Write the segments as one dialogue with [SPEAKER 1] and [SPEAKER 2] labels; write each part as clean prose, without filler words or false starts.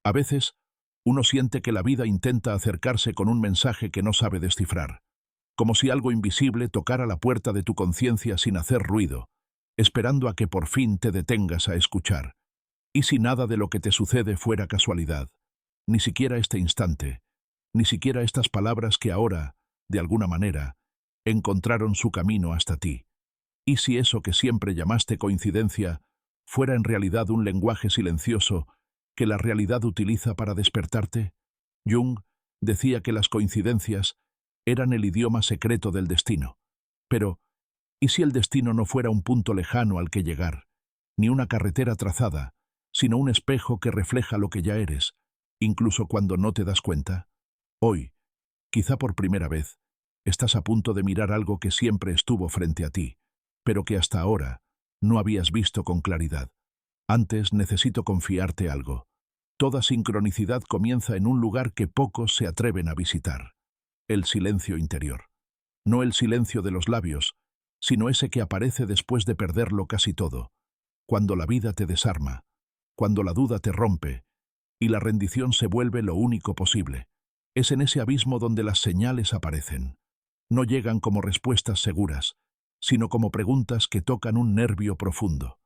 [SPEAKER 1] A veces, uno siente que la vida intenta acercarse con un mensaje que no sabe descifrar, como si algo invisible tocara la puerta de tu conciencia sin hacer ruido, esperando a que por fin te detengas a escuchar. ¿Y si nada de lo que te sucede fuera casualidad? Ni siquiera este instante, ni siquiera estas palabras que ahora, de alguna manera, encontraron su camino hasta ti. ¿Y si eso que siempre llamaste coincidencia fuera en realidad un lenguaje silencioso que la realidad utiliza para despertarte? Jung decía que las coincidencias eran el idioma secreto del destino. Pero, ¿y si el destino no fuera un punto lejano al que llegar, ni una carretera trazada, sino un espejo que refleja lo que ya eres, incluso cuando no te das cuenta? Hoy, quizá por primera vez, estás a punto de mirar algo que siempre estuvo frente a ti, pero que hasta ahora no habías visto con claridad. Antes necesito confiarte algo. Toda sincronicidad comienza en un lugar que pocos se atreven a visitar: el silencio interior. No el silencio de los labios, sino ese que aparece después de perderlo casi todo, cuando la vida te desarma, cuando la duda te rompe y la rendición se vuelve lo único posible. Es en ese abismo donde las señales aparecen. No llegan como respuestas seguras, sino como preguntas que tocan un nervio profundo.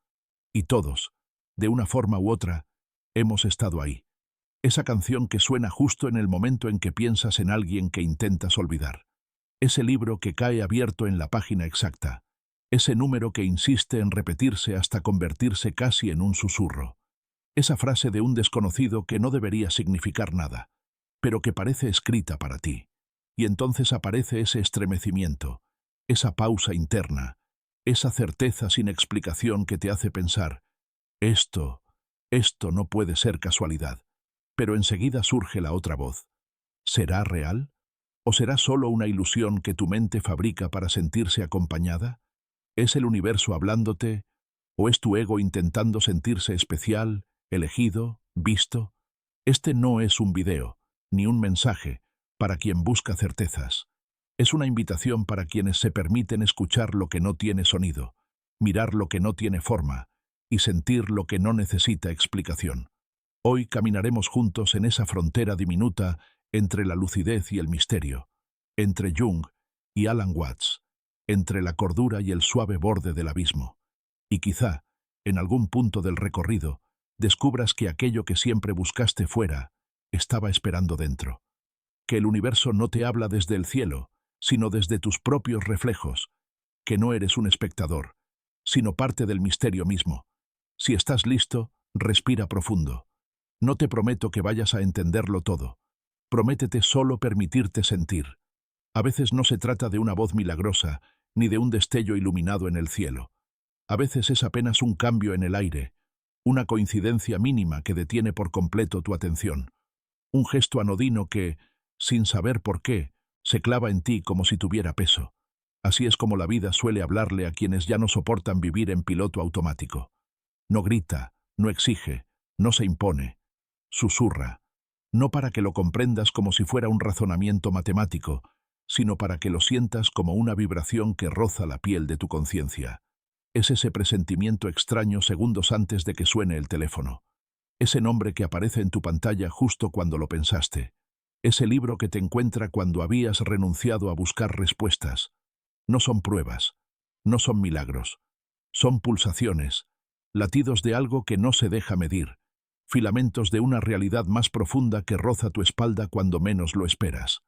[SPEAKER 1] Y todos, de una forma u otra, hemos estado ahí. Esa canción que suena justo en el momento en que piensas en alguien que intentas olvidar. Ese libro que cae abierto en la página exacta. Ese número que insiste en repetirse hasta convertirse casi en un susurro. Esa frase de un desconocido que no debería significar nada, pero que parece escrita para ti. Y entonces aparece ese estremecimiento, esa pausa interna, esa certeza sin explicación que te hace pensar: esto no puede ser casualidad. Pero enseguida surge la otra voz. ¿Será real? ¿O será solo una ilusión que tu mente fabrica para sentirse acompañada? ¿Es el universo hablándote? ¿O es tu ego intentando sentirse especial, elegido, visto? Este no es un video, ni un mensaje, para quien busca certezas. Es una invitación para quienes se permiten escuchar lo que no tiene sonido, mirar lo que no tiene forma y sentir lo que no necesita explicación. Hoy caminaremos juntos en esa frontera diminuta entre la lucidez y el misterio, entre Jung y Alan Watts, entre la cordura y el suave borde del abismo. Y quizá, en algún punto del recorrido, descubras que aquello que siempre buscaste fuera estaba esperando dentro. Que el universo no te habla desde el cielo, sino desde tus propios reflejos, que no eres un espectador, sino parte del misterio mismo. Si estás listo, respira profundo. No te prometo que vayas a entenderlo todo. Prométete solo permitirte sentir. A veces no se trata de una voz milagrosa, ni de un destello iluminado en el cielo. A veces es apenas un cambio en el aire, una coincidencia mínima que detiene por completo tu atención. Un gesto anodino que, sin saber por qué, se clava en ti como si tuviera peso. Así es como la vida suele hablarle a quienes ya no soportan vivir en piloto automático. No grita, no exige, no se impone. Susurra, no para que lo comprendas como si fuera un razonamiento matemático, sino para que lo sientas como una vibración que roza la piel de tu conciencia. Es ese presentimiento extraño segundos antes de que suene el teléfono. Ese nombre que aparece en tu pantalla justo cuando lo pensaste. Ese libro que te encuentra cuando habías renunciado a buscar respuestas. No son pruebas, no son milagros. Son pulsaciones, latidos de algo que no se deja medir. Filamentos de una realidad más profunda que roza tu espalda cuando menos lo esperas.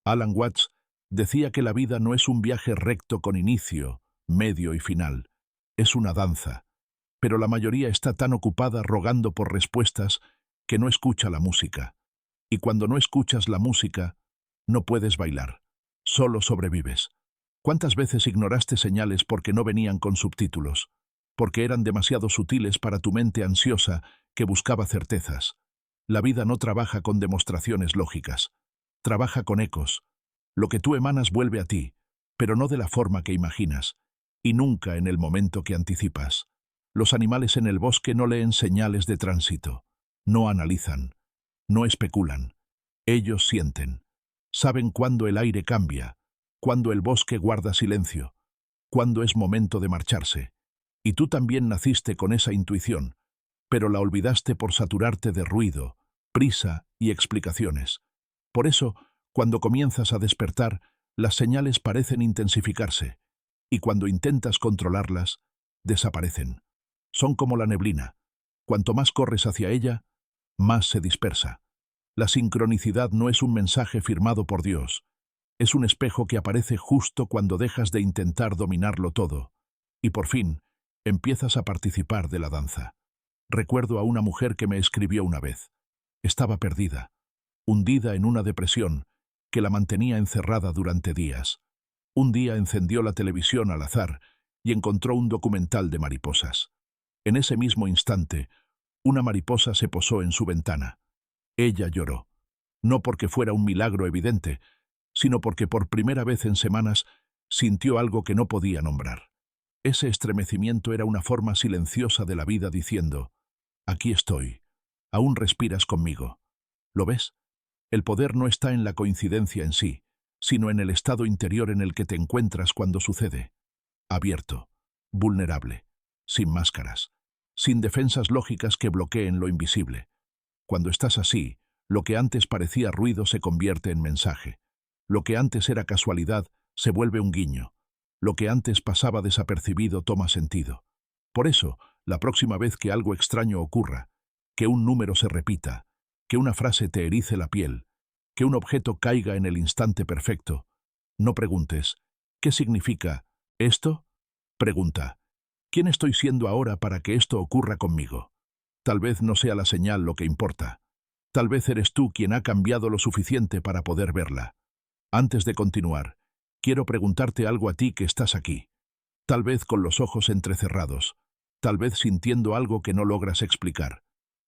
[SPEAKER 1] Alan Watts decía que la vida no es un viaje recto con inicio, medio y final. Es una danza. Pero la mayoría está tan ocupada rogando por respuestas que no escucha la música. Y cuando no escuchas la música, no puedes bailar. Solo sobrevives. ¿Cuántas veces ignoraste señales porque no venían con subtítulos? Porque eran demasiado sutiles para tu mente ansiosa que buscaba certezas. La vida no trabaja con demostraciones lógicas. Trabaja con ecos. Lo que tú emanas vuelve a ti, pero no de la forma que imaginas, y nunca en el momento que anticipas. Los animales en el bosque no leen señales de tránsito. No analizan. No especulan. Ellos sienten. Saben cuándo el aire cambia, cuándo el bosque guarda silencio, cuándo es momento de marcharse. Y tú también naciste con esa intuición, pero la olvidaste por saturarte de ruido, prisa y explicaciones. Por eso, cuando comienzas a despertar, las señales parecen intensificarse, y cuando intentas controlarlas, desaparecen. Son como la neblina. Cuanto más corres hacia ella, más se dispersa. La sincronicidad no es un mensaje firmado por Dios. Es un espejo que aparece justo cuando dejas de intentar dominarlo todo. Y por fin, empiezas a participar de la danza. Recuerdo a una mujer que me escribió una vez. Estaba perdida, hundida en una depresión que la mantenía encerrada durante días. Un día encendió la televisión al azar y encontró un documental de mariposas. En ese mismo instante, una mariposa se posó en su ventana. Ella lloró, no porque fuera un milagro evidente, sino porque por primera vez en semanas sintió algo que no podía nombrar. Ese estremecimiento era una forma silenciosa de la vida diciendo: aquí estoy, aún respiras conmigo. ¿Lo ves? El poder no está en la coincidencia en sí, sino en el estado interior en el que te encuentras cuando sucede. Abierto, vulnerable, sin máscaras, sin defensas lógicas que bloqueen lo invisible. Cuando estás así, lo que antes parecía ruido se convierte en mensaje. Lo que antes era casualidad se vuelve un guiño. Lo que antes pasaba desapercibido toma sentido. Por eso, la próxima vez que algo extraño ocurra, que un número se repita, que una frase te erice la piel, que un objeto caiga en el instante perfecto, no preguntes: ¿qué significa esto? Pregunta: ¿quién estoy siendo ahora para que esto ocurra conmigo? Tal vez no sea la señal lo que importa. Tal vez eres tú quien ha cambiado lo suficiente para poder verla. Antes de continuar, quiero preguntarte algo a ti que estás aquí. Tal vez con los ojos entrecerrados, tal vez sintiendo algo que no logras explicar.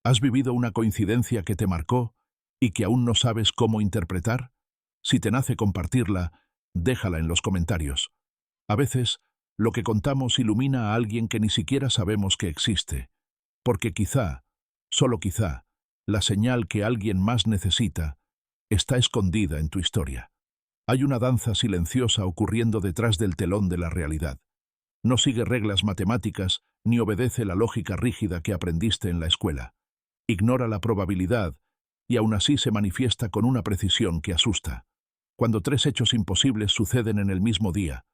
[SPEAKER 1] ¿Has vivido una coincidencia que te marcó y que aún no sabes cómo interpretar? Si te nace compartirla, déjala en los comentarios. A veces, lo que contamos ilumina a alguien que ni siquiera sabemos que existe, porque quizá, solo quizá, la señal que alguien más necesita está escondida en tu historia. Hay una danza silenciosa ocurriendo detrás del telón de la realidad. No sigue reglas matemáticas ni obedece la lógica rígida que aprendiste en la escuela. Ignora la probabilidad y aún así se manifiesta con una precisión que asusta. Cuando tres hechos imposibles suceden en el mismo día,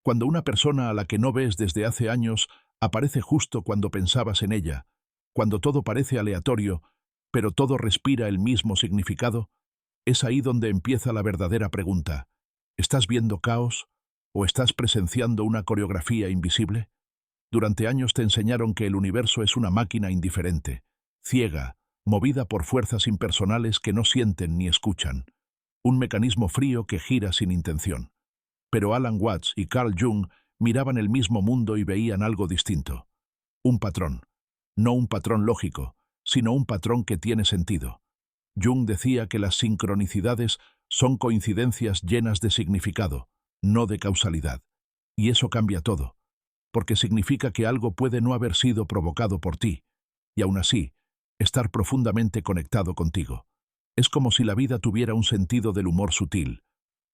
[SPEAKER 1] cuando una persona a la que no ves desde hace años aparece justo cuando pensabas en ella, cuando todo parece aleatorio, pero todo respira el mismo significado, es ahí donde empieza la verdadera pregunta. ¿Estás viendo caos o estás presenciando una coreografía invisible? Durante años te enseñaron que el universo es una máquina indiferente, ciega, movida por fuerzas impersonales que no sienten ni escuchan. Un mecanismo frío que gira sin intención. Pero Alan Watts y Carl Jung miraban el mismo mundo y veían algo distinto. Un patrón. No un patrón lógico, sino un patrón que tiene sentido. Jung decía que las sincronicidades son coincidencias llenas de significado, no de causalidad. Y eso cambia todo, porque significa que algo puede no haber sido provocado por ti, y aún así, estar profundamente conectado contigo. Es como si la vida tuviera un sentido del humor sutil,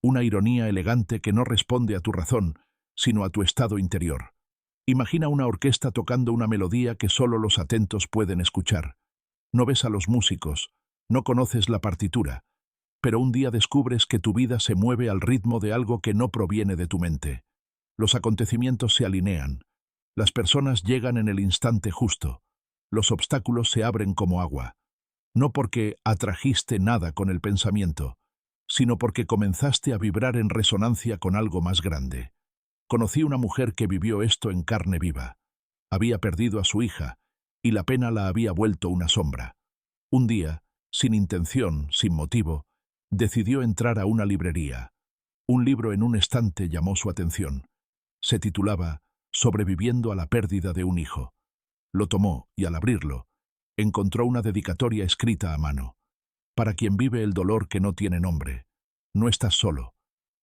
[SPEAKER 1] una ironía elegante que no responde a tu razón, sino a tu estado interior. Imagina una orquesta tocando una melodía que solo los atentos pueden escuchar. No ves a los músicos, no conoces la partitura, pero un día descubres que tu vida se mueve al ritmo de algo que no proviene de tu mente. Los acontecimientos se alinean, las personas llegan en el instante justo, los obstáculos se abren como agua. No porque atrajiste nada con el pensamiento, sino porque comenzaste a vibrar en resonancia con algo más grande. Conocí una mujer que vivió esto en carne viva. Había perdido a su hija, y la pena la había vuelto una sombra. Un día, sin intención, sin motivo, decidió entrar a una librería. Un libro en un estante llamó su atención. Se titulaba Sobreviviendo a la pérdida de un hijo. Lo tomó y al abrirlo, encontró una dedicatoria escrita a mano. Para quien vive el dolor que no tiene nombre. No estás solo.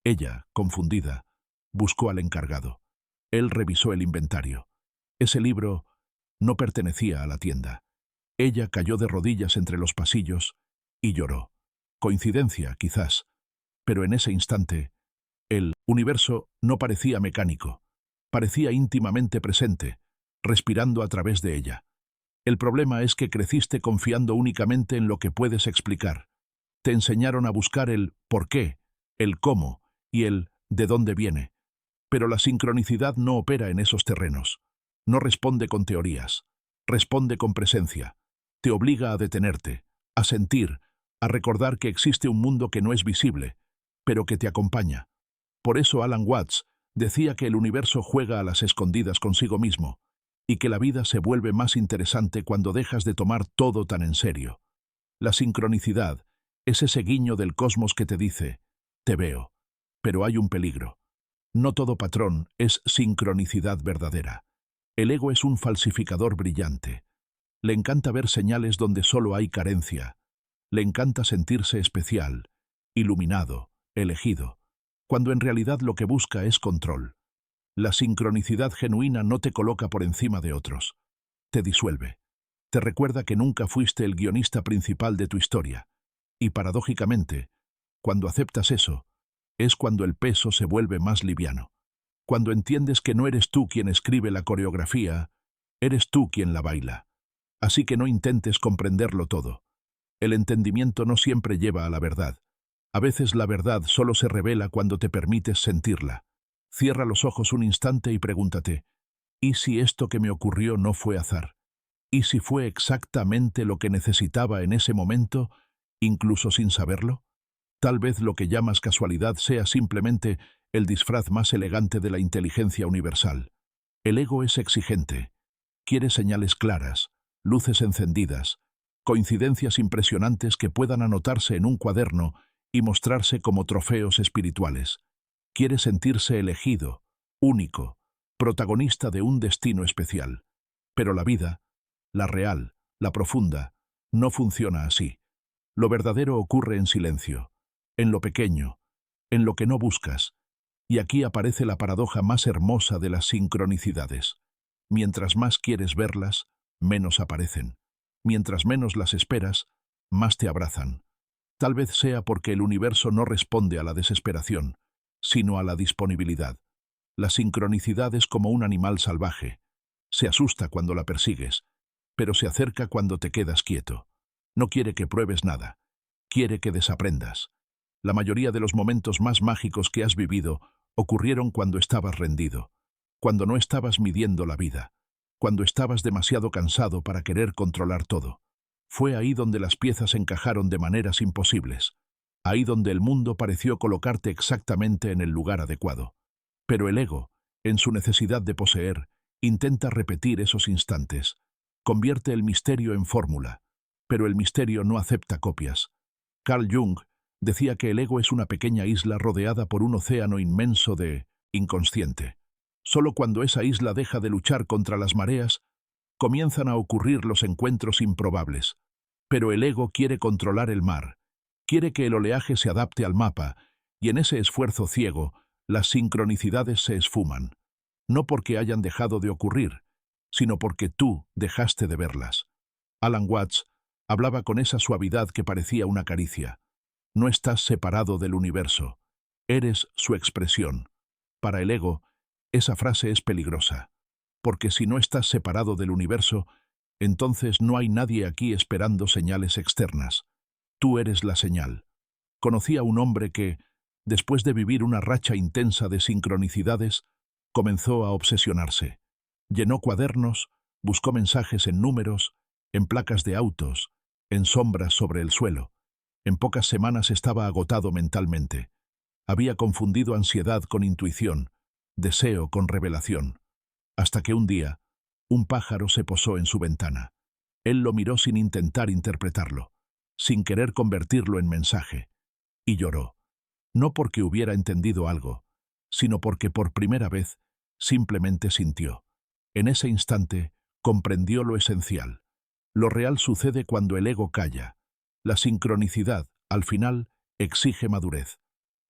[SPEAKER 1] Ella, confundida, buscó al encargado. Él revisó el inventario. Ese libro no pertenecía a la tienda. Ella cayó de rodillas entre los pasillos y lloró. Coincidencia, quizás, pero en ese instante, el universo no parecía mecánico, parecía íntimamente presente, respirando a través de ella. El problema es que creciste confiando únicamente en lo que puedes explicar. Te enseñaron a buscar el por qué, el cómo y el de dónde viene. Pero la sincronicidad no opera en esos terrenos. No responde con teorías. Responde con presencia. Te obliga a detenerte, a sentir, a recordar que existe un mundo que no es visible, pero que te acompaña. Por eso Alan Watts decía que el universo juega a las escondidas consigo mismo, y que la vida se vuelve más interesante cuando dejas de tomar todo tan en serio. La sincronicidad es ese guiño del cosmos que te dice, te veo, pero hay un peligro. No todo patrón es sincronicidad verdadera. El ego es un falsificador brillante. Le encanta ver señales donde solo hay carencia. Le encanta sentirse especial, iluminado, elegido, cuando en realidad lo que busca es control. La sincronicidad genuina no te coloca por encima de otros. Te disuelve. Te recuerda que nunca fuiste el guionista principal de tu historia. Y paradójicamente, cuando aceptas eso, es cuando el peso se vuelve más liviano. Cuando entiendes que no eres tú quien escribe la coreografía, eres tú quien la baila. Así que no intentes comprenderlo todo. El entendimiento no siempre lleva a la verdad. A veces la verdad solo se revela cuando te permites sentirla. Cierra los ojos un instante y pregúntate, ¿y si esto que me ocurrió no fue azar? ¿Y si fue exactamente lo que necesitaba en ese momento, incluso sin saberlo? Tal vez lo que llamas casualidad sea simplemente el disfraz más elegante de la inteligencia universal. El ego es exigente. Quiere señales claras, luces encendidas, coincidencias impresionantes que puedan anotarse en un cuaderno y mostrarse como trofeos espirituales. Quiere sentirse elegido, único, protagonista de un destino especial. Pero la vida, la real, la profunda, no funciona así. Lo verdadero ocurre en silencio, en lo pequeño, en lo que no buscas. Y aquí aparece la paradoja más hermosa de las sincronicidades. Mientras más quieres verlas, menos aparecen. Mientras menos las esperas, más te abrazan. Tal vez sea porque el universo no responde a la desesperación, sino a la disponibilidad. La sincronicidad es como un animal salvaje. Se asusta cuando la persigues, pero se acerca cuando te quedas quieto. No quiere que pruebes nada. Quiere que desaprendas. La mayoría de los momentos más mágicos que has vivido ocurrieron cuando estabas rendido, cuando no estabas midiendo la vida, cuando estabas demasiado cansado para querer controlar todo. Fue ahí donde las piezas encajaron de maneras imposibles. Ahí donde el mundo pareció colocarte exactamente en el lugar adecuado. Pero el ego, en su necesidad de poseer, intenta repetir esos instantes. Convierte el misterio en fórmula. Pero el misterio no acepta copias. Carl Jung decía que el ego es una pequeña isla rodeada por un océano inmenso de inconsciente. Solo cuando esa isla deja de luchar contra las mareas, comienzan a ocurrir los encuentros improbables. Pero el ego quiere controlar el mar, quiere que el oleaje se adapte al mapa, y en ese esfuerzo ciego, las sincronicidades se esfuman. No porque hayan dejado de ocurrir, sino porque tú dejaste de verlas. Alan Watts hablaba con esa suavidad que parecía una caricia. No estás separado del universo, eres su expresión. Para el ego, esa frase es peligrosa, porque si no estás separado del universo, entonces no hay nadie aquí esperando señales externas. Tú eres la señal. Conocí a un hombre que, después de vivir una racha intensa de sincronicidades, comenzó a obsesionarse. Llenó cuadernos, buscó mensajes en números, en placas de autos, en sombras sobre el suelo. En pocas semanas estaba agotado mentalmente. Había confundido ansiedad con intuición, deseo con revelación. Hasta que un día, un pájaro se posó en su ventana. Él lo miró sin intentar interpretarlo, sin querer convertirlo en mensaje, y lloró. No porque hubiera entendido algo, sino porque por primera vez simplemente sintió. En ese instante comprendió lo esencial. Lo real sucede cuando el ego calla. La sincronicidad, al final, exige madurez.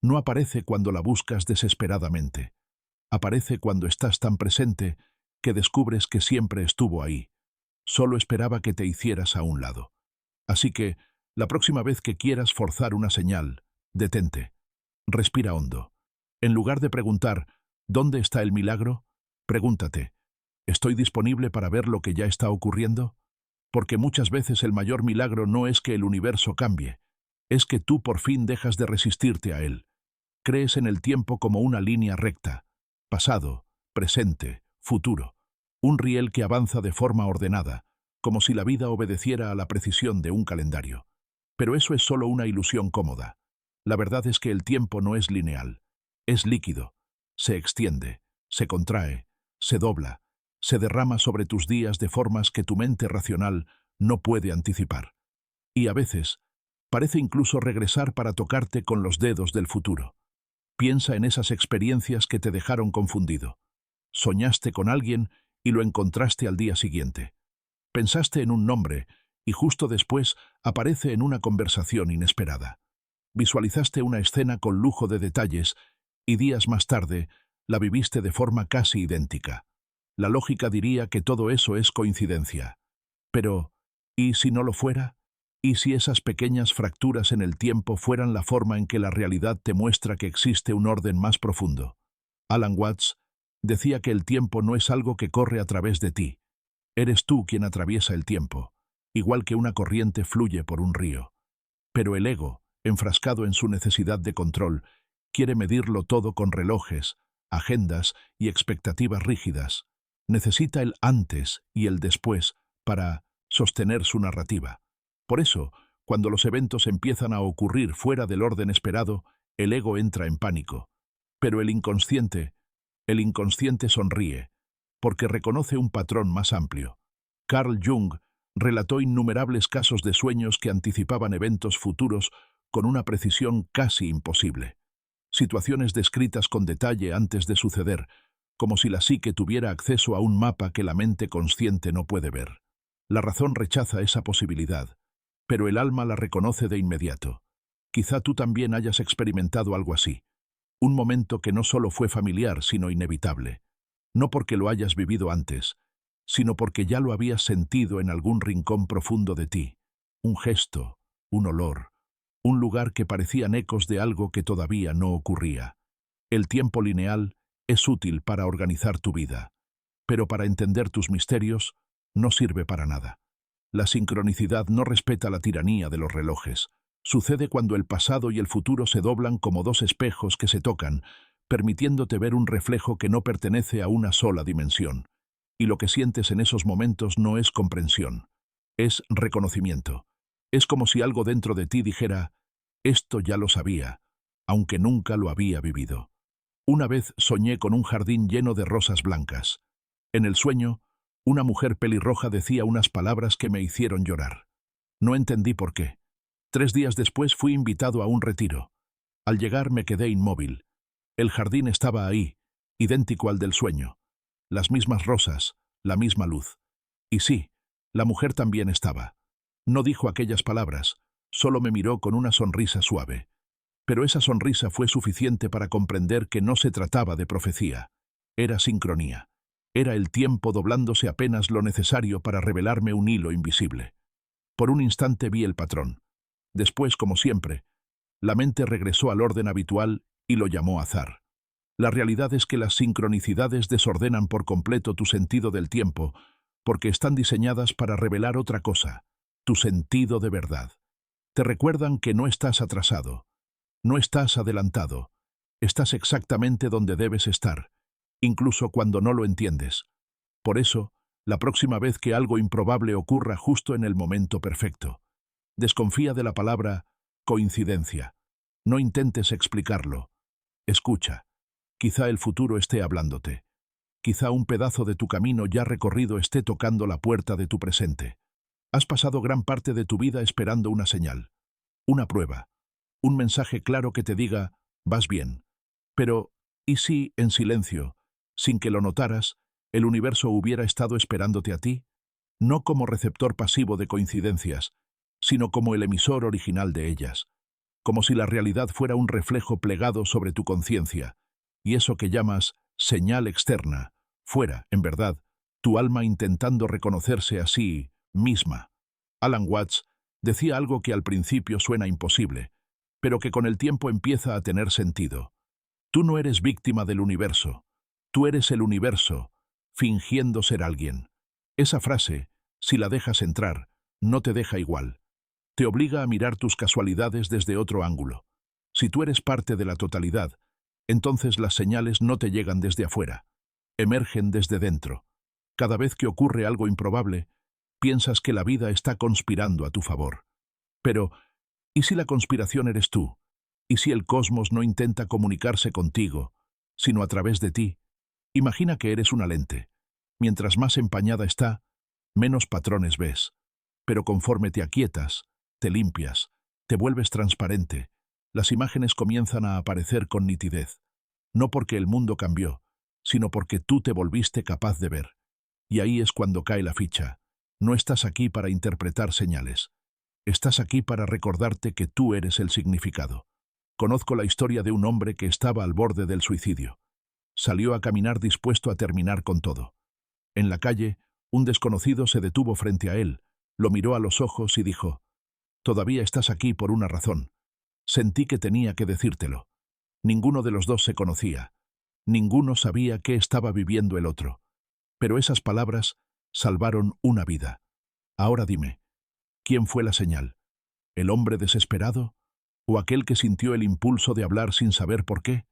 [SPEAKER 1] No aparece cuando la buscas desesperadamente. Aparece cuando estás tan presente que descubres que siempre estuvo ahí. Solo esperaba que te hicieras a un lado. Así que, la próxima vez que quieras forzar una señal, detente. Respira hondo. En lugar de preguntar, ¿dónde está el milagro? Pregúntate, ¿estoy disponible para ver lo que ya está ocurriendo? porque muchas veces el mayor milagro no es que el universo cambie, es que tú por fin dejas de resistirte a él. Crees en el tiempo como una línea recta, pasado, presente, futuro, un riel que avanza de forma ordenada, como si la vida obedeciera a la precisión de un calendario. Pero eso es solo una ilusión cómoda. La verdad es que el tiempo no es lineal, es líquido, se extiende, se contrae, se dobla, se derrama sobre tus días de formas que tu mente racional no puede anticipar. Y a veces, parece incluso regresar para tocarte con los dedos del futuro. Piensa en esas experiencias que te dejaron confundido. Soñaste con alguien y lo encontraste al día siguiente. Pensaste en un nombre y justo después aparece en una conversación inesperada. Visualizaste una escena con lujo de detalles y días más tarde la viviste de forma casi idéntica. La lógica diría que todo eso es coincidencia. Pero, ¿y si no lo fuera? ¿Y si esas pequeñas fracturas en el tiempo fueran la forma en que la realidad te muestra que existe un orden más profundo? Alan Watts decía que el tiempo no es algo que corre a través de ti. Eres tú quien atraviesa el tiempo, igual que una corriente fluye por un río. Pero el ego, enfrascado en su necesidad de control, quiere medirlo todo con relojes, agendas y expectativas rígidas. Necesita el antes y el después para sostener su narrativa. Por eso, cuando los eventos empiezan a ocurrir fuera del orden esperado, el ego entra en pánico. Pero el inconsciente sonríe, porque reconoce un patrón más amplio. Carl Jung relató innumerables casos de sueños que anticipaban eventos futuros con una precisión casi imposible. Situaciones descritas con detalle antes de suceder, como si la psique tuviera acceso a un mapa que la mente consciente no puede ver. La razón rechaza esa posibilidad, pero el alma la reconoce de inmediato. Quizá tú también hayas experimentado algo así. Un momento que no solo fue familiar, sino inevitable. No porque lo hayas vivido antes, sino porque ya lo habías sentido en algún rincón profundo de ti. Un gesto, un olor, un lugar que parecían ecos de algo que todavía no ocurría. El tiempo lineal es útil para organizar tu vida, pero para entender tus misterios no sirve para nada. La sincronicidad no respeta la tiranía de los relojes. Sucede cuando el pasado y el futuro se doblan como dos espejos que se tocan, permitiéndote ver un reflejo que no pertenece a una sola dimensión. Y lo que sientes en esos momentos no es comprensión, es reconocimiento. Es como si algo dentro de ti dijera, esto ya lo sabía, aunque nunca lo había vivido. Una vez soñé con un jardín lleno de rosas blancas. En el sueño, una mujer pelirroja decía unas palabras que me hicieron llorar. No entendí por qué. 3 días después fui invitado a un retiro. Al llegar me quedé inmóvil. El jardín estaba ahí, idéntico al del sueño. Las mismas rosas, la misma luz. Y sí, la mujer también estaba. No dijo aquellas palabras, solo me miró con una sonrisa suave. Pero esa sonrisa fue suficiente para comprender que no se trataba de profecía. Era sincronía. Era el tiempo doblándose apenas lo necesario para revelarme un hilo invisible. Por un instante vi el patrón. Después, como siempre, la mente regresó al orden habitual y lo llamó azar. La realidad es que las sincronicidades desordenan por completo tu sentido del tiempo, porque están diseñadas para revelar otra cosa, tu sentido de verdad. Te recuerdan que no estás atrasado, no estás adelantado, estás exactamente donde debes estar, incluso cuando no lo entiendes. Por eso, la próxima vez que algo improbable ocurra justo en el momento perfecto, desconfía de la palabra coincidencia. No intentes explicarlo. Escucha. Quizá el futuro esté hablándote. Quizá un pedazo de tu camino ya recorrido esté tocando la puerta de tu presente. Has pasado gran parte de tu vida esperando una señal, una prueba, un mensaje claro que te diga, vas bien. Pero, ¿y si, en silencio, sin que lo notaras, el universo hubiera estado esperándote a ti? No como receptor pasivo de coincidencias, sino como el emisor original de ellas. Como si la realidad fuera un reflejo plegado sobre tu conciencia, y eso que llamas señal externa, fuera, en verdad, tu alma intentando reconocerse a sí misma. Alan Watts decía algo que al principio suena imposible, pero que con el tiempo empieza a tener sentido. Tú no eres víctima del universo, tú eres el universo, fingiendo ser alguien. Esa frase, Si la dejas entrar, no te deja igual. Te obliga a mirar tus casualidades desde otro ángulo. Si tú eres parte de la totalidad, entonces las señales no te llegan desde afuera, emergen desde dentro. Cada vez que ocurre algo improbable, piensas que la vida está conspirando a tu favor. Pero, ¿y si la conspiración eres tú? ¿Y si el cosmos no intenta comunicarse contigo, sino a través de ti? Imagina que eres una lente. Mientras más empañada está, menos patrones ves. Pero conforme te aquietas, te limpias, te vuelves transparente, las imágenes comienzan a aparecer con nitidez. No porque el mundo cambió, sino porque tú te volviste capaz de ver. Y ahí es cuando cae la ficha. No estás aquí para interpretar señales. Estás aquí para recordarte que tú eres el significado. Conozco la historia de un hombre que estaba al borde del suicidio. Salió a caminar dispuesto a terminar con todo. En la calle, un desconocido se detuvo frente a él, lo miró a los ojos y dijo: «Todavía estás aquí por una razón. Sentí que tenía que decírtelo». Ninguno de los dos se conocía. Ninguno sabía qué estaba viviendo el otro. Pero esas palabras salvaron una vida. Ahora dime, ¿quién fue la señal? ¿El hombre desesperado? ¿O aquel que sintió el impulso de hablar sin saber por qué?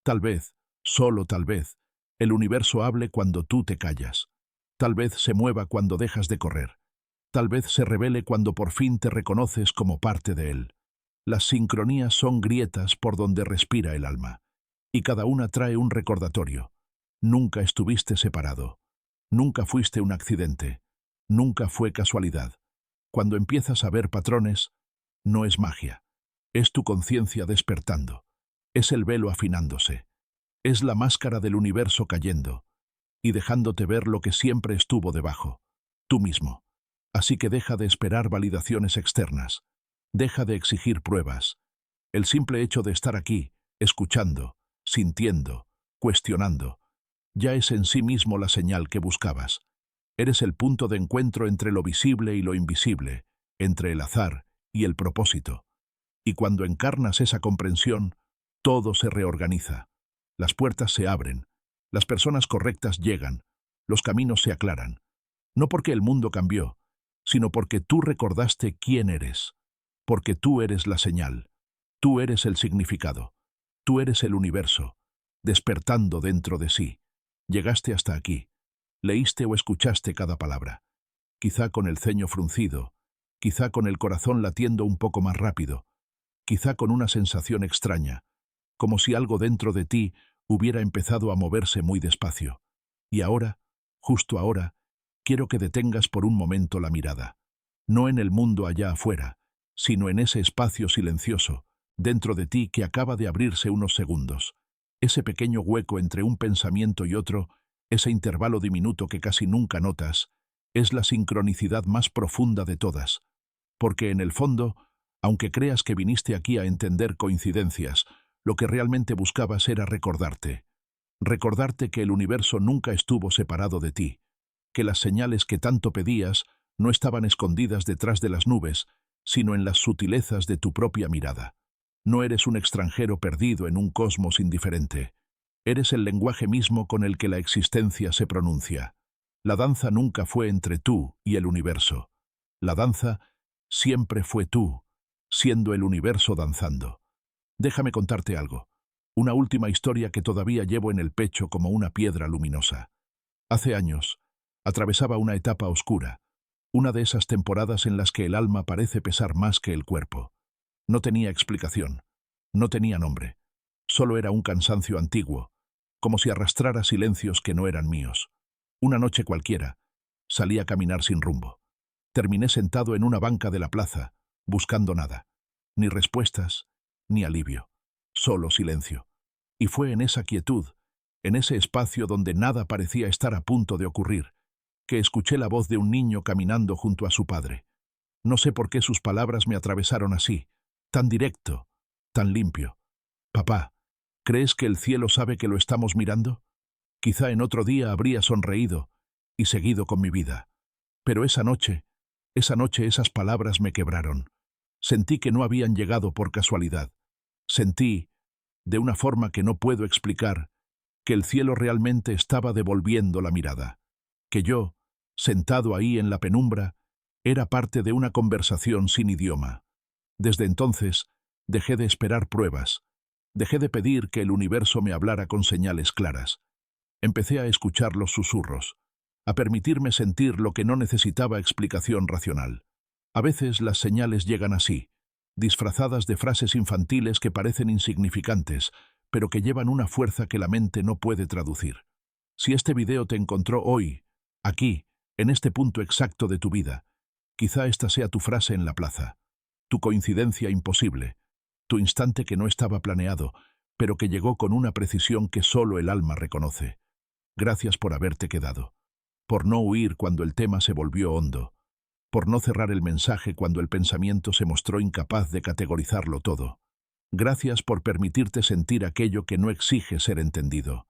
[SPEAKER 1] Tal vez, solo tal vez, el universo hable cuando tú te callas. Tal vez se mueva cuando dejas de correr. Tal vez se revele cuando por fin te reconoces como parte de él. Las sincronías son grietas por donde respira el alma. Y cada una trae un recordatorio. Nunca estuviste separado. Nunca fuiste un accidente. Nunca fue casualidad. Cuando empiezas a ver patrones, no es magia. Es tu conciencia despertando. Es el velo afinándose. Es la máscara del universo cayendo y dejándote ver lo que siempre estuvo debajo, tú mismo. Así que deja de esperar validaciones externas. Deja de exigir pruebas. El simple hecho de estar aquí, escuchando, sintiendo, cuestionando, ya es en sí mismo la señal que buscabas. Eres el punto de encuentro entre lo visible y lo invisible, entre el azar y el propósito. Y cuando encarnas esa comprensión, todo se reorganiza. Las puertas se abren, las personas correctas llegan, los caminos se aclaran. No porque el mundo cambió, sino porque tú recordaste quién eres. Porque tú eres la señal. Tú eres el significado. Tú eres el universo, despertando dentro de sí. Llegaste hasta aquí. Leíste o escuchaste cada palabra. Quizá con el ceño fruncido, quizá con el corazón latiendo un poco más rápido, quizá con una sensación extraña, como si algo dentro de ti hubiera empezado a moverse muy despacio. Y ahora, justo ahora, quiero que detengas por un momento la mirada. No en el mundo allá afuera, sino en ese espacio silencioso, dentro de ti que acaba de abrirse unos segundos. Ese pequeño hueco entre un pensamiento y otro, ese intervalo diminuto que casi nunca notas, es la sincronicidad más profunda de todas. Porque en el fondo, aunque creas que viniste aquí a entender coincidencias, lo que realmente buscabas era recordarte. Recordarte que el universo nunca estuvo separado de ti, que las señales que tanto pedías no estaban escondidas detrás de las nubes, sino en las sutilezas de tu propia mirada. No eres un extranjero perdido en un cosmos indiferente. Eres el lenguaje mismo con el que la existencia se pronuncia. La danza nunca fue entre tú y el universo. La danza siempre fue tú, siendo el universo danzando. Déjame contarte algo. Una última historia que todavía llevo en el pecho como una piedra luminosa. Hace años, atravesaba una etapa oscura, una de esas temporadas en las que el alma parece pesar más que el cuerpo. No tenía explicación, no tenía nombre. Solo era un cansancio antiguo, como si arrastrara silencios que no eran míos. Una noche cualquiera, salí a caminar sin rumbo. Terminé sentado en una banca de la plaza, buscando nada. Ni respuestas, ni alivio. Solo silencio. Y fue en esa quietud, en ese espacio donde nada parecía estar a punto de ocurrir, que escuché la voz de un niño caminando junto a su padre. No sé por qué sus palabras me atravesaron así, tan directo, tan limpio. Papá, ¿crees que el cielo sabe que lo estamos mirando? Quizá en otro día habría sonreído y seguido con mi vida. Pero esa noche esas palabras me quebraron. Sentí que no habían llegado por casualidad. Sentí, de una forma que no puedo explicar, que el cielo realmente estaba devolviendo la mirada. Que yo, sentado ahí en la penumbra, era parte de una conversación sin idioma. Desde entonces, dejé de esperar pruebas. Dejé de pedir que el universo me hablara con señales claras. Empecé a escuchar los susurros, a permitirme sentir lo que no necesitaba explicación racional. A veces las señales llegan así, disfrazadas de frases infantiles que parecen insignificantes, pero que llevan una fuerza que la mente no puede traducir. Si este video te encontró hoy, aquí, en este punto exacto de tu vida, quizá esta sea tu frase en la plaza, tu coincidencia imposible, tu instante que no estaba planeado, pero que llegó con una precisión que solo el alma reconoce. Gracias por haberte quedado, por no huir cuando el tema se volvió hondo, por no cerrar el mensaje cuando el pensamiento se mostró incapaz de categorizarlo todo. Gracias por permitirte sentir aquello que no exige ser entendido.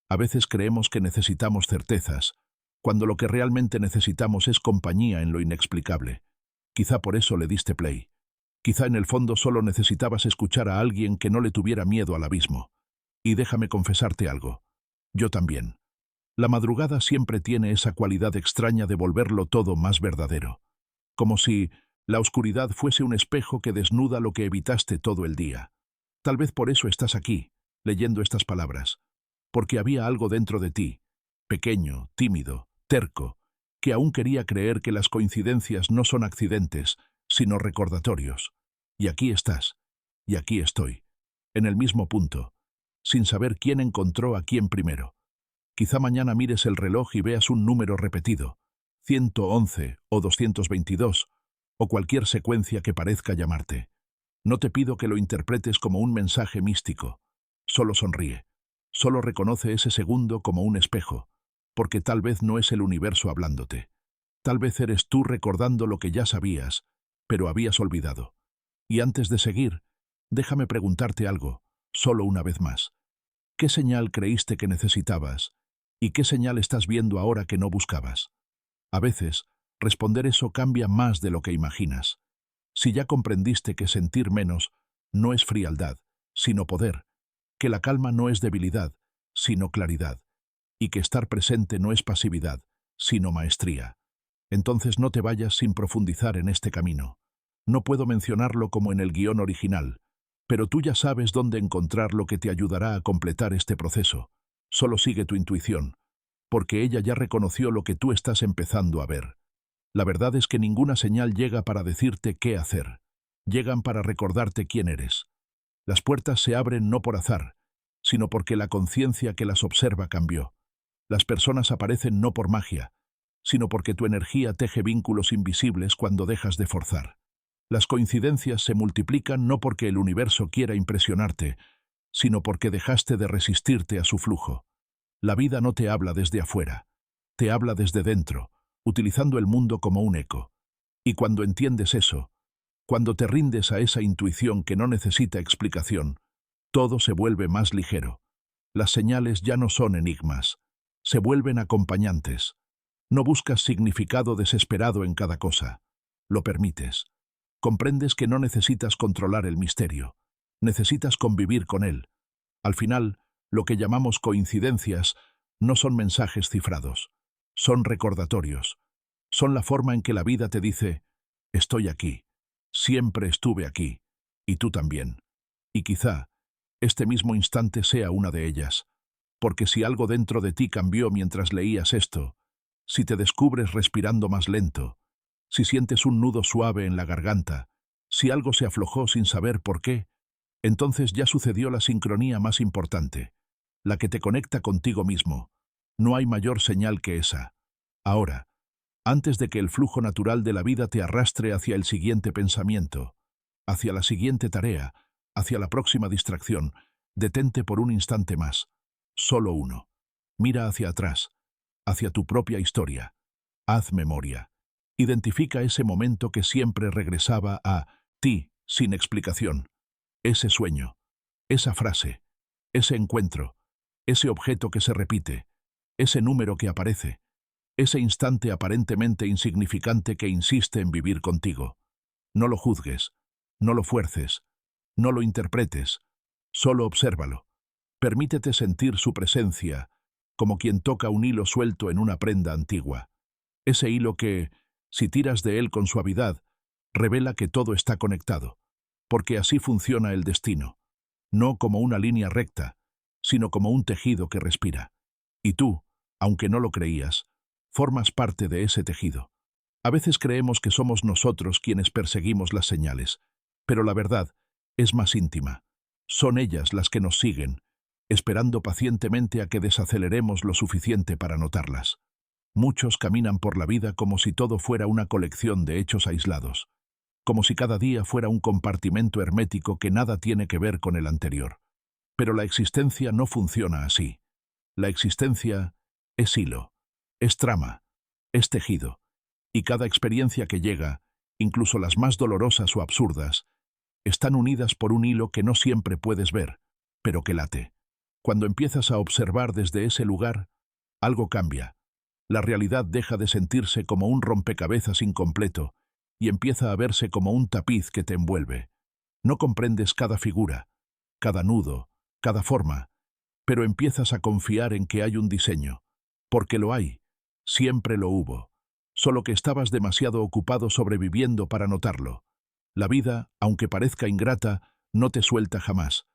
[SPEAKER 1] A veces creemos que necesitamos certezas, cuando lo que realmente necesitamos es compañía en lo inexplicable. Quizá por eso le diste play. Quizá en el fondo solo necesitabas escuchar a alguien que no le tuviera miedo al abismo. Y déjame confesarte algo. Yo también. La madrugada siempre tiene esa cualidad extraña de volverlo todo más verdadero. Como si la oscuridad fuese un espejo que desnuda lo que evitaste todo el día. Tal vez por eso estás aquí, leyendo estas palabras. Porque había algo dentro de ti, pequeño, tímido, terco, que aún quería creer que las coincidencias no son accidentes, sino recordatorios. Y aquí estás, y aquí estoy, en el mismo punto, sin saber quién encontró a quién primero. Quizá mañana mires el reloj y veas un número repetido, 111 o 222, o cualquier secuencia que parezca llamarte. No te pido que lo interpretes como un mensaje místico. Solo sonríe. Solo reconoce ese segundo como un espejo, porque tal vez no es el universo hablándote. Tal vez eres tú recordando lo que ya sabías, pero habías olvidado. Y antes de seguir, déjame preguntarte algo, solo una vez más. ¿Qué señal creíste que necesitabas? ¿Y qué señal estás viendo ahora que no buscabas? A veces, responder eso cambia más de lo que imaginas. Si ya comprendiste que sentir menos no es frialdad, sino poder, que la calma no es debilidad, sino claridad, y que estar presente no es pasividad, sino maestría. Entonces no te vayas sin profundizar en este camino. No puedo mencionarlo como en el guión original, pero tú ya sabes dónde encontrar lo que te ayudará a completar este proceso. Solo sigue tu intuición, porque ella ya reconoció lo que tú estás empezando a ver. La verdad es que ninguna señal llega para decirte qué hacer. Llegan para recordarte quién eres. Las puertas se abren no por azar, sino porque la conciencia que las observa cambió. Las personas aparecen no por magia, sino porque tu energía teje vínculos invisibles cuando dejas de forzar. Las coincidencias se multiplican no porque el universo quiera impresionarte, sino porque dejaste de resistirte a su flujo. La vida no te habla desde afuera, te habla desde dentro, utilizando el mundo como un eco. Y cuando entiendes eso, cuando te rindes a esa intuición que no necesita explicación, todo se vuelve más ligero. Las señales ya no son enigmas, se vuelven acompañantes. No buscas significado desesperado en cada cosa, lo permites. Comprendes que no necesitas controlar el misterio, necesitas convivir con él. Al final, lo que llamamos coincidencias no son mensajes cifrados, son recordatorios. Son la forma en que la vida te dice, estoy aquí, siempre estuve aquí, y tú también. Y quizá, este mismo instante sea una de ellas, porque si algo dentro de ti cambió mientras leías esto, si te descubres respirando más lento, si sientes un nudo suave en la garganta, si algo se aflojó sin saber por qué, entonces ya sucedió la sincronía más importante, la que te conecta contigo mismo. No hay mayor señal que esa. Ahora, antes de que el flujo natural de la vida te arrastre hacia el siguiente pensamiento, hacia la siguiente tarea, hacia la próxima distracción, detente por un instante más, solo uno. Mira hacia atrás, hacia tu propia historia. Haz memoria. Identifica ese momento que siempre regresaba a ti, sin explicación. Ese sueño, esa frase, ese encuentro, ese objeto que se repite, ese número que aparece, ese instante aparentemente insignificante que insiste en vivir contigo. No lo juzgues, no lo fuerces, no lo interpretes, solo obsérvalo. Permítete sentir su presencia, como quien toca un hilo suelto en una prenda antigua. Ese hilo que, si tiras de él con suavidad, revela que todo está conectado, porque así funciona el destino, no como una línea recta, sino como un tejido que respira. Y tú, aunque no lo creías, formas parte de ese tejido. A veces creemos que somos nosotros quienes perseguimos las señales, pero la verdad es más íntima. Son ellas las que nos siguen, esperando pacientemente a que desaceleremos lo suficiente para notarlas. Muchos caminan por la vida como si todo fuera una colección de hechos aislados, como si cada día fuera un compartimento hermético que nada tiene que ver con el anterior. Pero la existencia no funciona así. La existencia es hilo, es trama, es tejido, y cada experiencia que llega, incluso las más dolorosas o absurdas, están unidas por un hilo que no siempre puedes ver, pero que late. Cuando empiezas a observar desde ese lugar, algo cambia. La realidad deja de sentirse como un rompecabezas incompleto y empieza a verse como un tapiz que te envuelve. No comprendes cada figura, cada nudo, cada forma, pero empiezas a confiar en que hay un diseño, porque lo hay, siempre lo hubo, solo que estabas demasiado ocupado sobreviviendo para notarlo. La vida, aunque parezca ingrata, no te suelta jamás.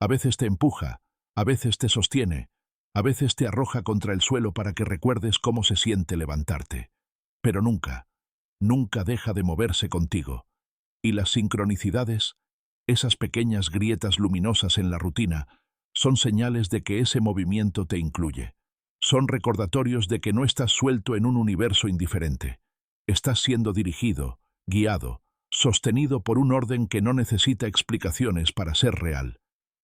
[SPEAKER 1] A veces te empuja, a veces te sostiene, a veces te arroja contra el suelo para que recuerdes cómo se siente levantarte. Pero nunca, nunca deja de moverse contigo. Y las sincronicidades, esas pequeñas grietas luminosas en la rutina, son señales de que ese movimiento te incluye. Son recordatorios de que no estás suelto en un universo indiferente. Estás siendo dirigido, guiado, sostenido por un orden que no necesita explicaciones para ser real.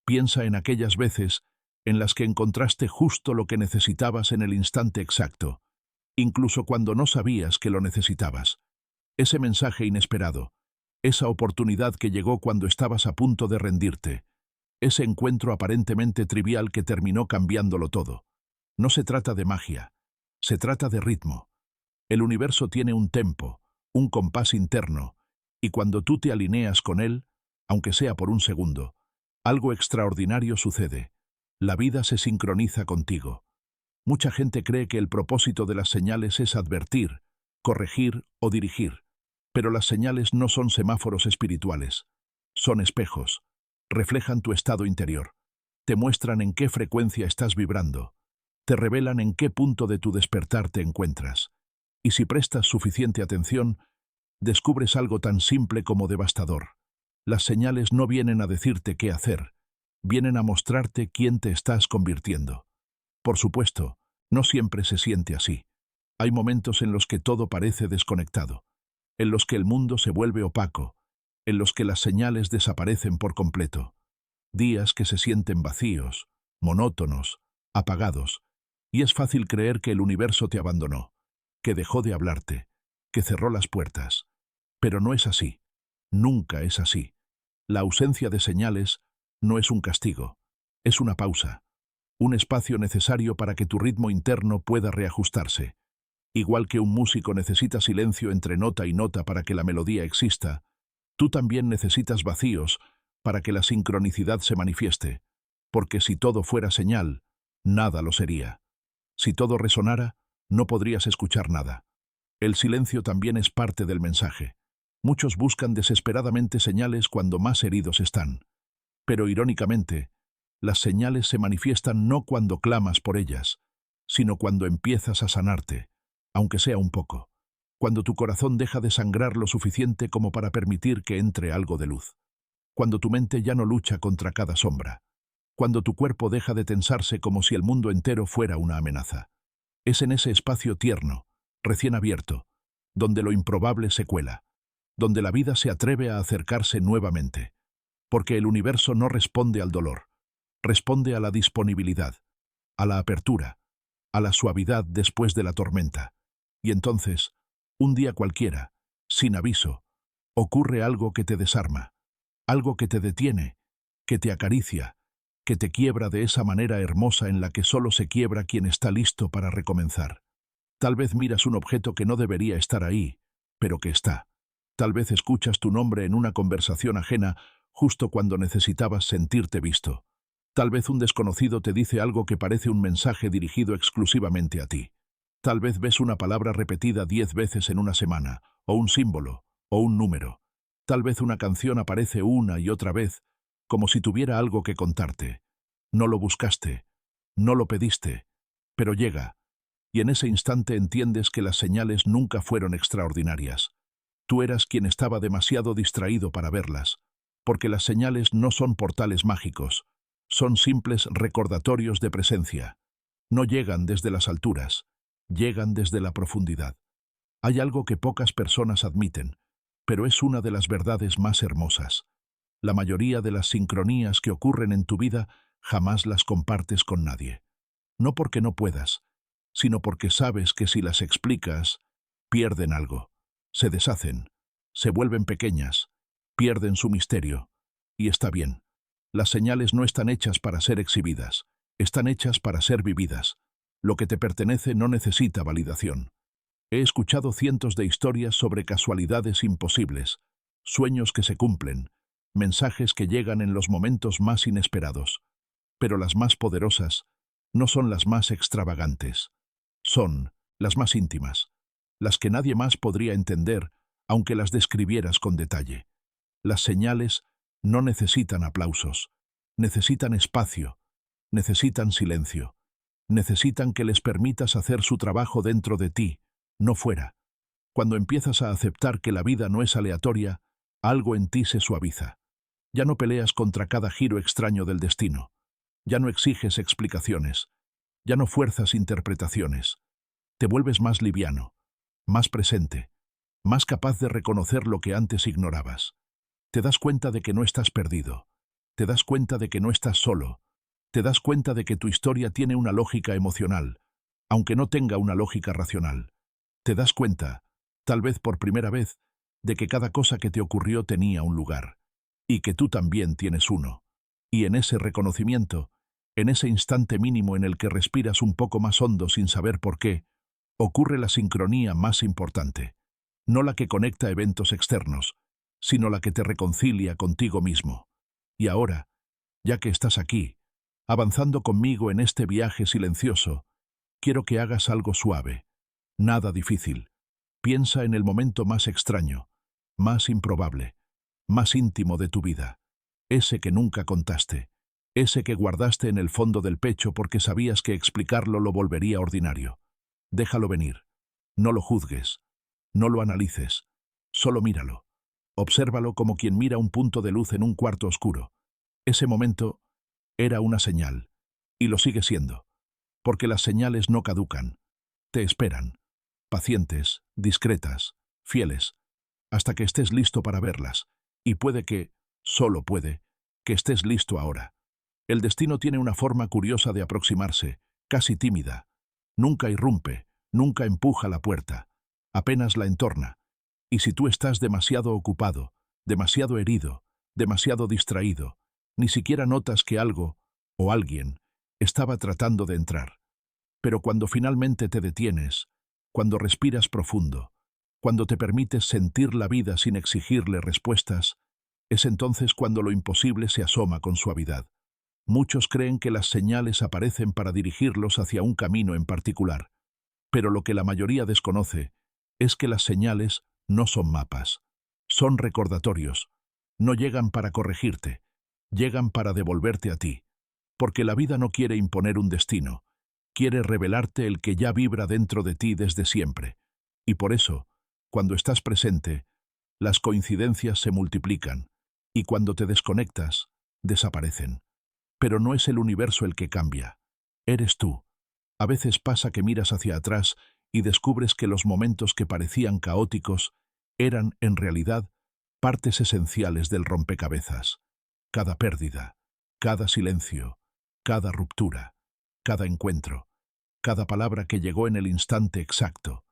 [SPEAKER 1] Piensa en aquellas veces en las que encontraste justo lo que necesitabas en el instante exacto, incluso cuando no sabías que lo necesitabas. Ese mensaje inesperado, esa oportunidad que llegó cuando estabas a punto de rendirte, ese encuentro aparentemente trivial que terminó cambiándolo todo. No se trata de magia, se trata de ritmo. El universo tiene un tempo, un compás interno, y cuando tú te alineas con él, aunque sea por un segundo, algo extraordinario sucede. La vida se sincroniza contigo. Mucha gente cree que el propósito de las señales es advertir, corregir o dirigir, pero las señales no son semáforos espirituales. Son espejos. Reflejan tu estado interior. Te muestran en qué frecuencia estás vibrando. Te revelan en qué punto de tu despertar te encuentras. Y si prestas suficiente atención, descubres algo tan simple como devastador. Las señales no vienen a decirte qué hacer, vienen a mostrarte quién te estás convirtiendo. Por supuesto, no siempre se siente así. Hay momentos en los que todo parece desconectado, en los que el mundo se vuelve opaco, en los que las señales desaparecen por completo. Días que se sienten vacíos, monótonos, apagados, y es fácil creer que el universo te abandonó, que dejó de hablarte, que cerró las puertas. Pero no es así. Nunca es así. La ausencia de señales no es un castigo, es una pausa, un espacio necesario para que tu ritmo interno pueda reajustarse. Igual que un músico necesita silencio entre nota y nota para que la melodía exista, tú también necesitas vacíos para que la sincronicidad se manifieste, porque si todo fuera señal, nada lo sería. Si todo resonara, no podrías escuchar nada. El silencio también es parte del mensaje. Muchos buscan desesperadamente señales cuando más heridos están. Pero irónicamente, las señales se manifiestan no cuando clamas por ellas, sino cuando empiezas a sanarte, aunque sea un poco. Cuando tu corazón deja de sangrar lo suficiente como para permitir que entre algo de luz. Cuando tu mente ya no lucha contra cada sombra. Cuando tu cuerpo deja de tensarse como si el mundo entero fuera una amenaza. Es en ese espacio tierno, recién abierto, donde lo improbable se cuela, donde la vida se atreve a acercarse nuevamente. Porque el universo no responde al dolor, responde a la disponibilidad, a la apertura, a la suavidad después de la tormenta. Y entonces, un día cualquiera, sin aviso, ocurre algo que te desarma, algo que te detiene, que te acaricia, que te quiebra de esa manera hermosa en la que solo se quiebra quien está listo para recomenzar. Tal vez miras un objeto que no debería estar ahí, pero que está. Tal vez escuchas tu nombre en una conversación ajena justo cuando necesitabas sentirte visto. Tal vez un desconocido te dice algo que parece un mensaje dirigido exclusivamente a ti. Tal vez ves una palabra repetida 10 veces en una semana, o un símbolo, o un número. Tal vez una canción aparece una y otra vez, como si tuviera algo que contarte. No lo buscaste, no lo pediste, pero llega, y en ese instante entiendes que las señales nunca fueron extraordinarias. Tú eras quien estaba demasiado distraído para verlas, porque las señales no son portales mágicos, son simples recordatorios de presencia. No llegan desde las alturas, llegan desde la profundidad. Hay algo que pocas personas admiten, pero es una de las verdades más hermosas. La mayoría de las sincronías que ocurren en tu vida jamás las compartes con nadie. No porque no puedas, sino porque sabes que si las explicas, pierden algo, se deshacen, se vuelven pequeñas, pierden su misterio. Y está bien. Las señales no están hechas para ser exhibidas, están hechas para ser vividas. Lo que te pertenece no necesita validación. He escuchado cientos de historias sobre casualidades imposibles, sueños que se cumplen, mensajes que llegan en los momentos más inesperados. Pero las más poderosas no son las más extravagantes. Son las más íntimas, las que nadie más podría entender, aunque las describieras con detalle. Las señales no necesitan aplausos, necesitan espacio, necesitan silencio, necesitan que les permitas hacer su trabajo dentro de ti, no fuera. Cuando empiezas a aceptar que la vida no es aleatoria, algo en ti se suaviza. Ya no peleas contra cada giro extraño del destino. Ya no exiges explicaciones. Ya no fuerzas interpretaciones. Te vuelves más liviano, más presente, más capaz de reconocer lo que antes ignorabas. Te das cuenta de que no estás perdido. Te das cuenta de que no estás solo. Te das cuenta de que tu historia tiene una lógica emocional, aunque no tenga una lógica racional. Te das cuenta, tal vez por primera vez, de que cada cosa que te ocurrió tenía un lugar, y que tú también tienes uno. Y en ese reconocimiento, en ese instante mínimo en el que respiras un poco más hondo sin saber por qué, ocurre la sincronía más importante. No la que conecta eventos externos, sino la que te reconcilia contigo mismo. Y ahora, ya que estás aquí, avanzando conmigo en este viaje silencioso, quiero que hagas algo suave, nada difícil. Piensa en el momento más extraño, más improbable, más íntimo de tu vida, ese que nunca contaste, ese que guardaste en el fondo del pecho porque sabías que explicarlo lo volvería ordinario. Déjalo venir. No lo juzgues. No lo analices. Solo míralo. Obsérvalo como quien mira un punto de luz en un cuarto oscuro. Ese momento era una señal, y lo sigue siendo, porque las señales no caducan. Te esperan, pacientes, discretas, fieles, hasta que estés listo para verlas, y puede que, solo puede, que estés listo ahora. El destino tiene una forma curiosa de aproximarse, casi tímida. Nunca irrumpe, nunca empuja la puerta, apenas la entorna. Y si tú estás demasiado ocupado, demasiado herido, demasiado distraído, ni siquiera notas que algo, o alguien, estaba tratando de entrar. Pero cuando finalmente te detienes, cuando respiras profundo, cuando te permites sentir la vida sin exigirle respuestas, es entonces cuando lo imposible se asoma con suavidad. Muchos creen que las señales aparecen para dirigirlos hacia un camino en particular, pero lo que la mayoría desconoce es que las señales no son mapas, son recordatorios, no llegan para corregirte, llegan para devolverte a ti, porque la vida no quiere imponer un destino, quiere revelarte el que ya vibra dentro de ti desde siempre, y por eso, cuando estás presente, las coincidencias se multiplican, y cuando te desconectas, desaparecen. Pero no es el universo el que cambia, eres tú. A veces pasa que miras hacia atrás y descubres que los momentos que parecían caóticos eran, en realidad, partes esenciales del rompecabezas. Cada pérdida, cada silencio, cada ruptura, cada encuentro, cada palabra que llegó en el instante exacto,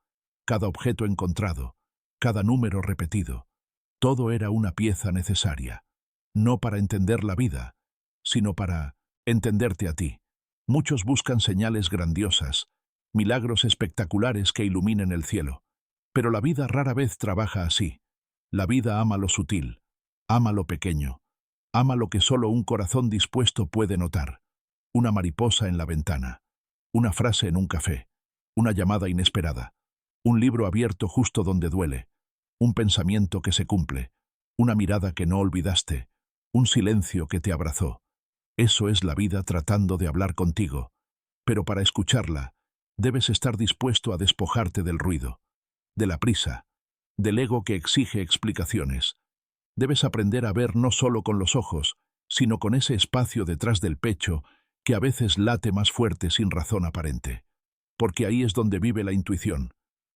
[SPEAKER 1] cada objeto encontrado, cada número repetido, todo era una pieza necesaria, no para entender la vida, sino para entenderte a ti. Muchos buscan señales grandiosas, milagros espectaculares que iluminen el cielo. Pero la vida rara vez trabaja así. La vida ama lo sutil, ama lo pequeño, ama lo que solo un corazón dispuesto puede notar. Una mariposa en la ventana, una frase en un café, una llamada inesperada, un libro abierto justo donde duele, un pensamiento que se cumple, una mirada que no olvidaste, un silencio que te abrazó. Eso es la vida tratando de hablar contigo, pero para escucharla, debes estar dispuesto a despojarte del ruido, de la prisa, del ego que exige explicaciones. Debes aprender a ver no solo con los ojos, sino con ese espacio detrás del pecho que a veces late más fuerte sin razón aparente. Porque ahí es donde vive la intuición,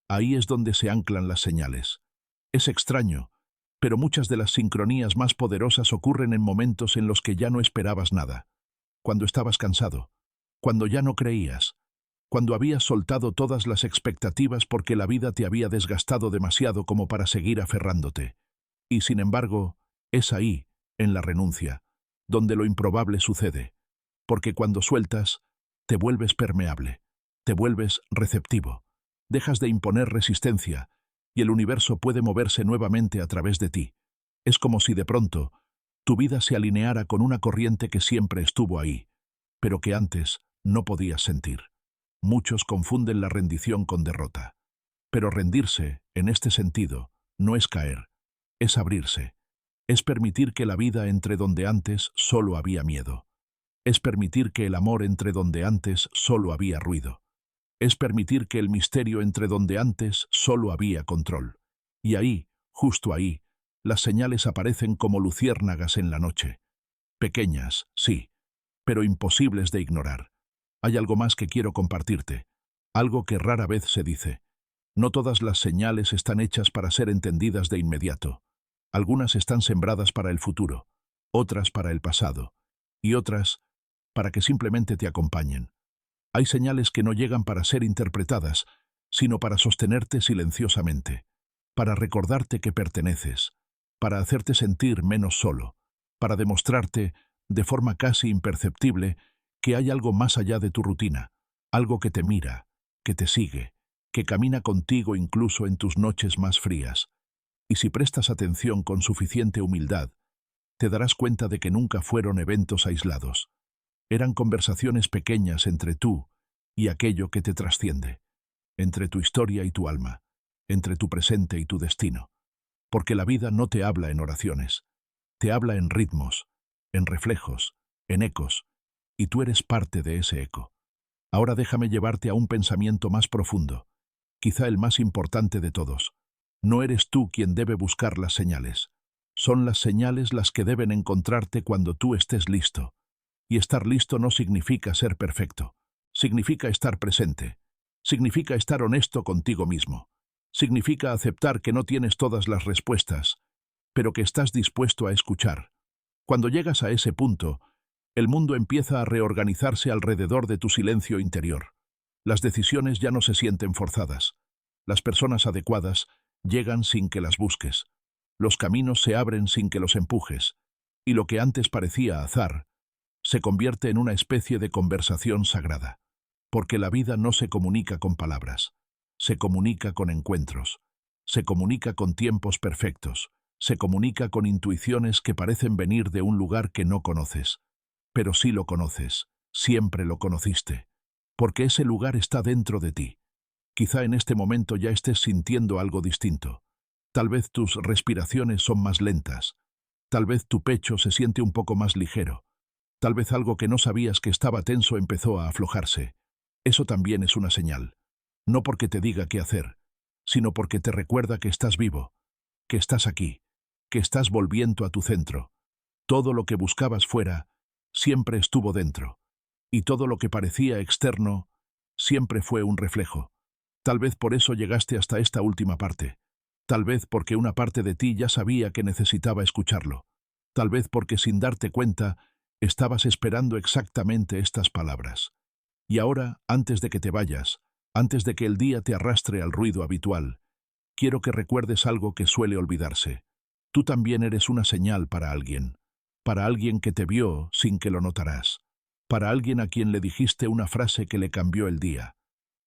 [SPEAKER 1] ahí es donde se anclan las señales. Es extraño, pero muchas de las sincronías más poderosas ocurren en momentos en los que ya no esperabas nada. Cuando estabas cansado, cuando ya no creías, cuando habías soltado todas las expectativas porque la vida te había desgastado demasiado como para seguir aferrándote. Y sin embargo, es ahí, en la renuncia, donde lo improbable sucede. Porque cuando sueltas, te vuelves permeable, te vuelves receptivo, dejas de imponer resistencia, y el universo puede moverse nuevamente a través de ti. Es como si de pronto tu vida se alineara con una corriente que siempre estuvo ahí, pero que antes no podías sentir. Muchos confunden la rendición con derrota. Pero rendirse, en este sentido, no es caer, es abrirse. Es permitir que la vida entre donde antes solo había miedo. Es permitir que el amor entre donde antes solo había ruido. Es permitir que el misterio entre donde antes solo había control. Y ahí, justo ahí, las señales aparecen como luciérnagas en la noche. Pequeñas, sí, pero imposibles de ignorar. Hay algo más que quiero compartirte, algo que rara vez se dice. No todas las señales están hechas para ser entendidas de inmediato. Algunas están sembradas para el futuro, otras para el pasado, y otras para que simplemente te acompañen. Hay señales que no llegan para ser interpretadas, sino para sostenerte silenciosamente, para recordarte que perteneces, para hacerte sentir menos solo, para demostrarte, de forma casi imperceptible, que hay algo más allá de tu rutina, algo que te mira, que te sigue, que camina contigo incluso en tus noches más frías. Y si prestas atención con suficiente humildad, te darás cuenta de que nunca fueron eventos aislados. Eran conversaciones pequeñas entre tú y aquello que te trasciende, entre tu historia y tu alma, entre tu presente y tu destino. Porque la vida no te habla en oraciones, te habla en ritmos, en reflejos, en ecos, y tú eres parte de ese eco. Ahora déjame llevarte a un pensamiento más profundo, quizá el más importante de todos. No eres tú quien debe buscar las señales. Son las señales las que deben encontrarte cuando tú estés listo. Y estar listo no significa ser perfecto. Significa estar presente. Significa estar honesto contigo mismo. Significa aceptar que no tienes todas las respuestas, pero que estás dispuesto a escuchar. Cuando llegas a ese punto, el mundo empieza a reorganizarse alrededor de tu silencio interior. Las decisiones ya no se sienten forzadas. Las personas adecuadas llegan sin que las busques. Los caminos se abren sin que los empujes. Y lo que antes parecía azar, se convierte en una especie de conversación sagrada. Porque la vida no se comunica con palabras. Se comunica con encuentros. Se comunica con tiempos perfectos. Se comunica con intuiciones que parecen venir de un lugar que no conoces. Pero sí lo conoces. Siempre lo conociste. Porque ese lugar está dentro de ti. Quizá en este momento ya estés sintiendo algo distinto. Tal vez tus respiraciones son más lentas. Tal vez tu pecho se siente un poco más ligero. Tal vez algo que no sabías que estaba tenso empezó a aflojarse. Eso también es una señal. No porque te diga qué hacer, sino porque te recuerda que estás vivo, que estás aquí, que estás volviendo a tu centro. Todo lo que buscabas fuera, siempre estuvo dentro. Y todo lo que parecía externo, siempre fue un reflejo. Tal vez por eso llegaste hasta esta última parte. Tal vez porque una parte de ti ya sabía que necesitaba escucharlo. Tal vez porque sin darte cuenta, estabas esperando exactamente estas palabras. Y ahora, antes de que te vayas, antes de que el día te arrastre al ruido habitual, quiero que recuerdes algo que suele olvidarse. Tú también eres una señal para alguien que te vio sin que lo notarás, para alguien a quien le dijiste una frase que le cambió el día,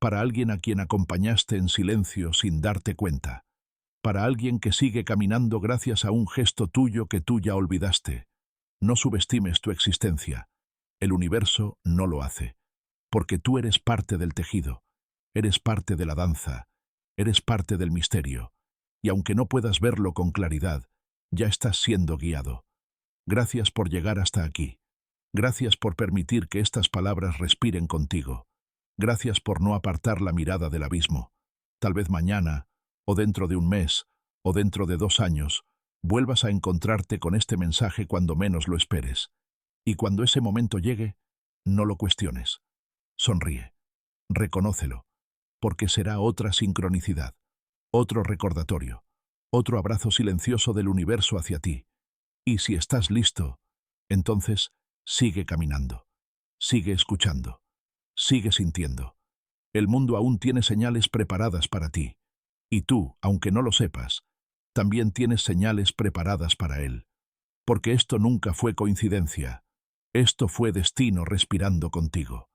[SPEAKER 1] para alguien a quien acompañaste en silencio sin darte cuenta, para alguien que sigue caminando gracias a un gesto tuyo que tú ya olvidaste. No subestimes tu existencia. El universo no lo hace, porque tú eres parte del tejido, Eres parte de la danza, eres parte del misterio, y aunque no puedas verlo con claridad, ya estás siendo guiado. Gracias por llegar hasta aquí. Gracias por permitir que estas palabras respiren contigo. Gracias por no apartar la mirada del abismo. Tal vez mañana, o dentro de un mes, o dentro de 2 años, vuelvas a encontrarte con este mensaje cuando menos lo esperes. Y cuando ese momento llegue, no lo cuestiones. Sonríe. Reconócelo, porque será otra sincronicidad, otro recordatorio, otro abrazo silencioso del universo hacia ti. Y si estás listo, entonces sigue caminando, sigue escuchando, sigue sintiendo. El mundo aún tiene señales preparadas para ti. Y tú, aunque no lo sepas, también tienes señales preparadas para él. Porque esto nunca fue coincidencia. Esto fue destino respirando contigo.